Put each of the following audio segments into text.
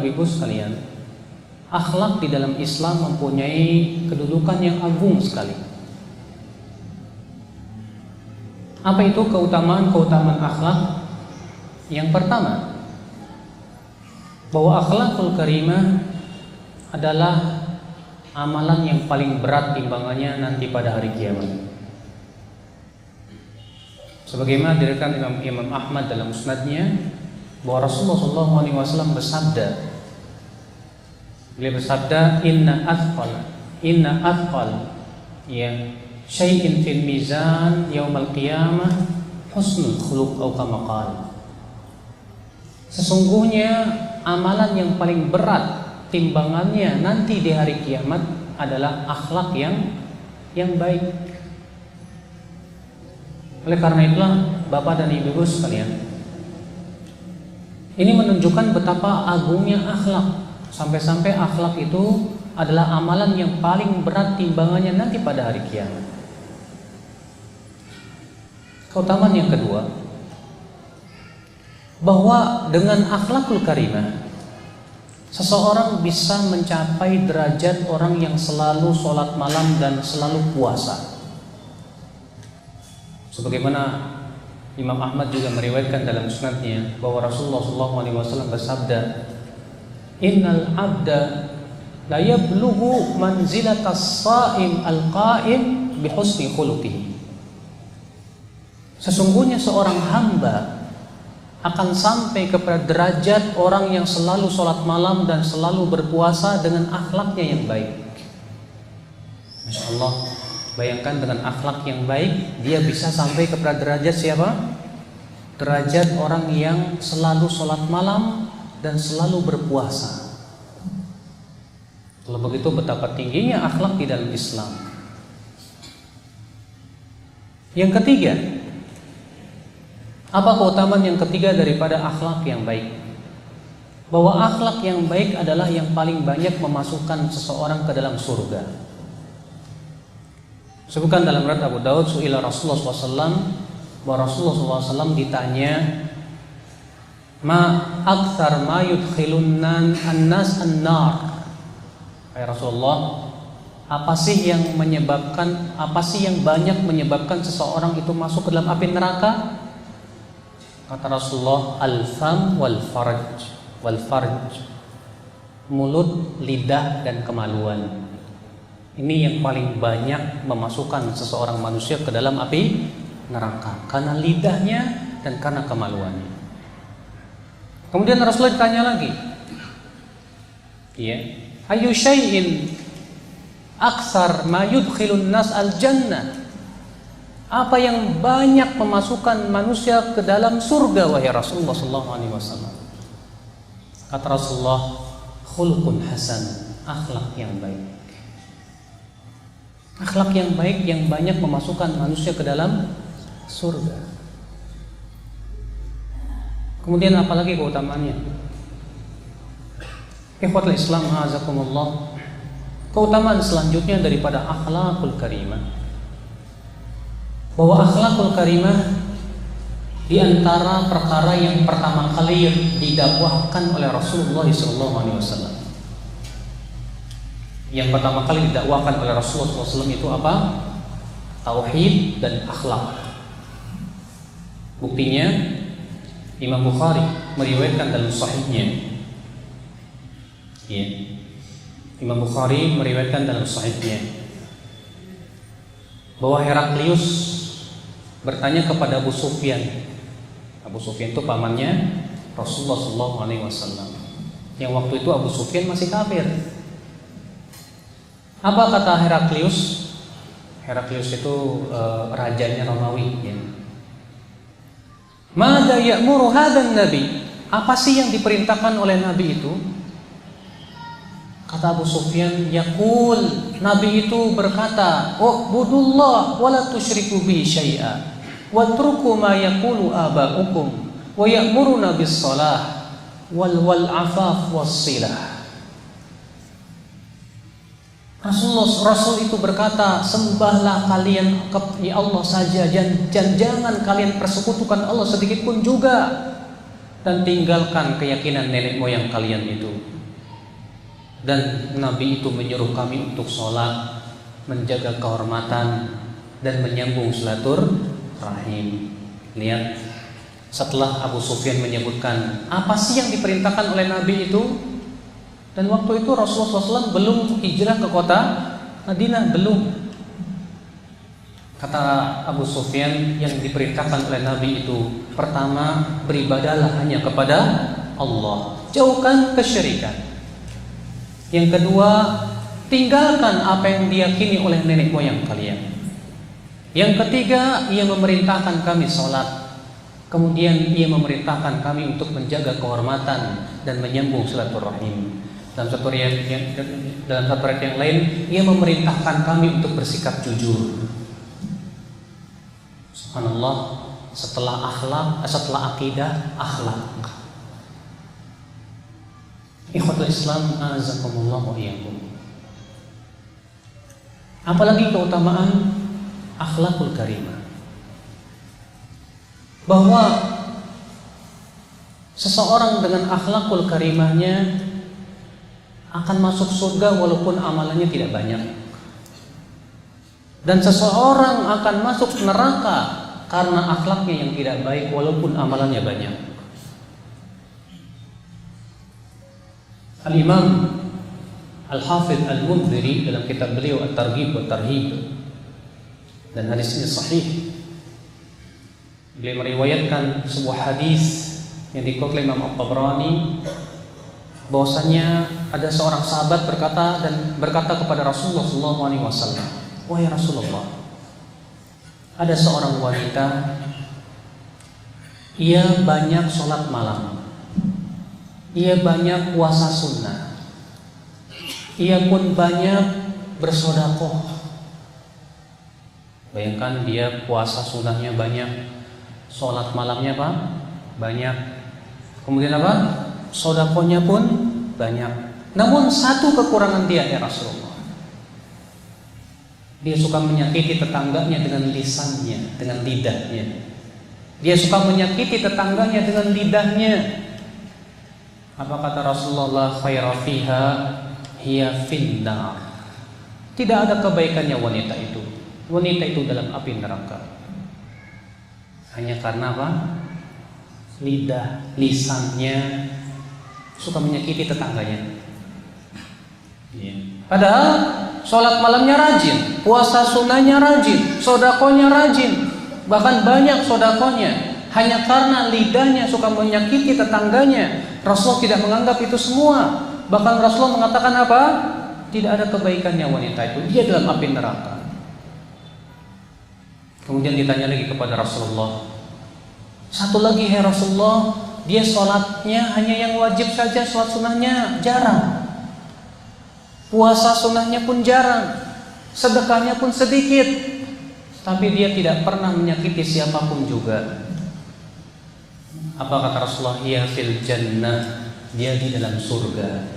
ibu sekalian, akhlak di dalam Islam mempunyai kedudukan yang agung sekali. Apa itu keutamaan-keutamaan akhlak? Yang pertama, bahwa akhlakul karimah adalah amalan yang paling berat timbangannya nanti pada hari kiamat. Sebagaimana diriwayatkan Imam Ahmad dalam musnadnya bahwa Rasulullah SAW bersabda, beliau bersabda, inna athqal ya syai'in fil mizan yaumal qiyamah husnul khuluq atau kama qala. Sesungguhnya amalan yang paling berat timbangannya nanti di hari kiamat adalah akhlak yang baik. Oleh karena itulah Bapak dan Ibu sekalian, ini menunjukkan betapa agungnya akhlak. Sampai-sampai akhlak itu adalah amalan yang paling berat timbangannya nanti pada hari kiamat. Keutamaan yang kedua, bahwa dengan akhlakul karimah seseorang bisa mencapai derajat orang yang selalu sholat malam dan selalu puasa. Sebagaimana Imam Ahmad juga meriwayatkan dalam musnadnya bahwa Rasulullah SAW bersabda, innal abda la yablughu manzilatas shaim al-qaim bihusni khuluqihi. Sesungguhnya seorang hamba akan sampai kepada derajat orang yang selalu sholat malam dan selalu berpuasa dengan akhlaknya yang baik. Masya Allah, bayangkan dengan akhlak yang baik, dia bisa sampai kepada derajat siapa? Derajat orang yang selalu sholat malam dan selalu berpuasa. Kalau begitu betapa tingginya akhlak di dalam Islam. Yang ketiga, apa keutamaan yang ketiga daripada akhlak yang baik? Bahwa akhlak yang baik adalah yang paling banyak memasukkan seseorang ke dalam surga. Sebutkan dalam riwayat Abu Daud, su'ila Rasulullah SAW, bahwa Rasulullah SAW ditanya, ma aktsar ma yudkhilun an-nas an-nar. Hai Rasulullah, apa sih yang banyak menyebabkan seseorang itu masuk ke dalam api neraka? Kata Rasulullah, al-fam wal farj, mulut, lidah, dan kemaluan. Ini yang paling banyak memasukkan seseorang manusia ke dalam api neraka, karena lidahnya dan karena kemaluannya. Kemudian Rasulullah ditanya lagi, ya, ayu syai'in aksar ma yudkhilun nas al-jannah. Apa yang banyak memasukkan manusia ke dalam surga wahai Rasulullah SAW? Kata Rasulullah, khuluqun hasan, akhlak yang baik. Akhlak yang baik yang banyak memasukkan manusia ke dalam surga. Kemudian apalagi keutamaannya? Ikhwatul Islam azakumullah. Keutamaan selanjutnya daripada akhlakul karimah, bahwa akhlakul karimah di antara perkara yang pertama kali didakwahkan oleh Rasulullah SAW. Yang pertama kali didakwahkan oleh Rasulullah SAW itu apa? Tauhid dan akhlak. Buktinya Imam Bukhari meriwayatkan dalam sahihnya, ya, Imam Bukhari meriwayatkan dalam sahihnya bahwa Heraklius bertanya kepada Abu Sufyan. Abu Sufyan itu pamannya Rasulullah SAW. Yang waktu itu Abu Sufyan masih kafir. Apa kata Heraklius? Heraklius itu rajanya Romawi. Ya. Mada ya'muru hadan nabi? Apa sih yang diperintahkan oleh Nabi itu? Kata Abu Sufyan, yaqul, Nabi itu berkata, "Ubudullah wa la tusyriku bihi syai'a, watruku ma yaqulu aba'ukum, wa ya'muruna bis-shalah wal afaf was-silah." Rasul itu berkata, sembahlah kalian ya, Allah saja, dan jangan kalian persekutukan Allah sedikit pun juga. dan tinggalkan keyakinan nenek moyang kalian itu. Dan Nabi itu menyuruh kami untuk sholat, menjaga kehormatan, dan menyambung silaturahim. Lihat, setelah Abu Sufyan menyebutkan apa sih yang diperintahkan oleh Nabi itu, dan waktu itu Rasulullah SAW belum hijrah ke kota Madinah, belum. Kata Abu Sufyan, yang diperintahkan oleh Nabi itu, pertama, beribadahlah hanya kepada Allah, jauhkan kesyirikan. Yang kedua, tinggalkan apa yang diyakini oleh nenek moyang kalian. Yang ketiga, ia memerintahkan kami sholat. Kemudian ia memerintahkan kami untuk menjaga kehormatan dan menyambung silaturahim. Dalam satu ayat yang lain, ia memerintahkan kami untuk bersikap jujur. Subhanallah, setelah akidah, akhlak. Ikhwatul Islam, azakumullah wa iyyakum. Apalagi keutamaan akhlakul karimah, bahwa seseorang dengan akhlakul karimahnya akan masuk surga walaupun amalannya tidak banyak, dan seseorang akan masuk neraka karena akhlaknya yang tidak baik walaupun amalannya banyak. Al-Imam Al-Hafidh Al-Mundhiri dalam kitab beliau At-Targhib wa Tarhib, dan hadis ini sahih, beliau meriwayatkan sebuah hadis yang dikutip oleh Imam At-Tabrani, bahwasanya ada seorang sahabat berkata kepada Rasulullah SAW, wahai Rasulullah, ada seorang wanita, ia banyak sholat malam, ia banyak puasa sunnah, ia pun banyak bersedekah. Bayangkan, dia puasa sunnahnya banyak, sholat malamnya banyak, kemudian sedekahnya pun banyak. Namun satu kekurangan dia, ya Rasulullah, dia suka menyakiti tetangganya dengan lisannya, dengan lidahnya. Dia suka menyakiti tetangganya dengan lidahnya. Apa kata Rasulullah? Khaira fiha hiya finnar. Tidak ada kebaikannya wanita itu. Wanita itu dalam api neraka. Hanya karena apa? Lisannya suka menyakiti tetangganya. Padahal sholat malamnya rajin, puasa sunnahnya rajin, sedekahnya rajin, bahkan banyak sedekahnya. Hanya karena lidahnya suka menyakiti tetangganya, Rasulullah tidak menganggap itu semua. Bahkan Rasulullah mengatakan apa? Tidak ada kebaikannya wanita itu, dia dalam api neraka. Kemudian ditanya lagi kepada Rasulullah, satu lagi, hai Rasulullah, dia sholatnya hanya yang wajib saja, sholat sunnahnya jarang, puasa sunnahnya pun jarang, sedekahnya pun sedikit, tapi dia tidak pernah menyakiti siapapun juga. Apa kata Rasulullah? Hiya fil jannah, dia di dalam surga.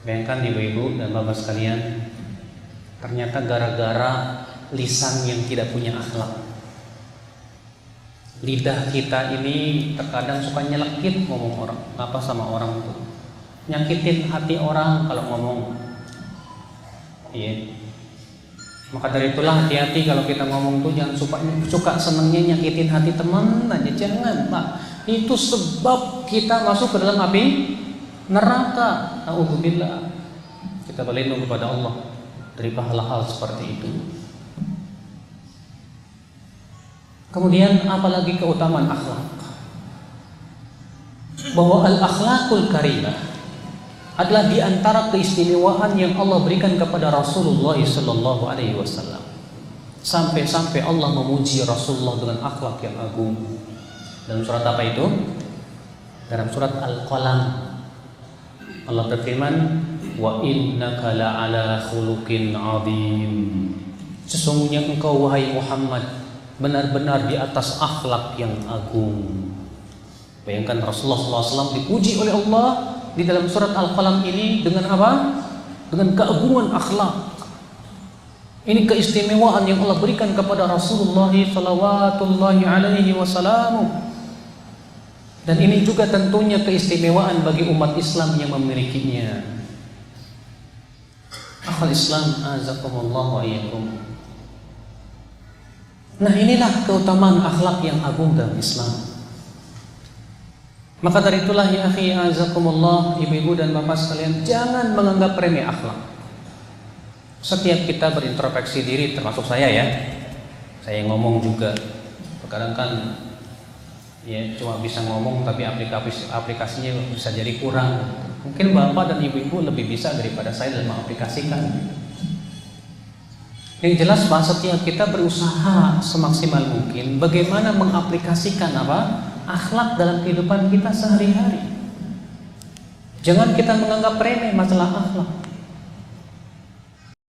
Bayangkan ibu-ibu dan bapak sekalian, ternyata gara-gara lisan yang tidak punya akhlak. Lidah kita ini terkadang suka nyelekit ngomong orang, sama orang itu, nyakitin hati orang kalau ngomong. Iya. Maka dari itulah hati-hati kalau kita ngomong tuh, jangan suka senengnya nyakitin hati teman aja, jangan Pak. Itu sebab kita masuk ke dalam api neraka. Nauzubillah. Kita berlindung kepada Allah dari hal-hal seperti itu. Kemudian apalagi keutamaan akhlak, bahwa al-akhlakul karimah adalah di antara keistimewaan yang Allah berikan kepada Rasulullah SAW. Sampai-sampai Allah memuji Rasulullah dengan akhlak yang agung. Dalam surat apa itu? Dalam surat Al-Qalam, Allah berfirman, wa innaka la'ala khuluqin 'adzim. Sesungguhnya engkau wahai Muhammad benar-benar di atas akhlak yang agung. Bayangkan Rasulullah SAW dipuji oleh Allah di dalam surat Al-Qalam ini dengan apa? Dengan keagungan akhlak. Ini keistimewaan yang Allah berikan kepada Rasulullah sallallahu alaihi wasallam. Dan ini juga tentunya keistimewaan bagi umat Islam yang memilikinya. Akhal Islam azakumullah wa iyyakum. Nah, inilah keutamaan akhlak yang agung dalam Islam. Maka dari itulah ya akhi azakumullah, ibu-ibu dan bapak sekalian, jangan menganggap remeh akhlak. Setiap kita berintrospeksi diri, termasuk saya ya. Saya ngomong juga. Terkadang kan ya cuma bisa ngomong tapi aplikasinya bisa jadi kurang. Mungkin bapak dan ibu-ibu lebih bisa daripada saya dalam mengaplikasikan. Yang jelas bahwa setiap kita berusaha semaksimal mungkin bagaimana mengaplikasikan akhlak dalam kehidupan kita sehari-hari. Jangan kita menganggap remeh masalah akhlak.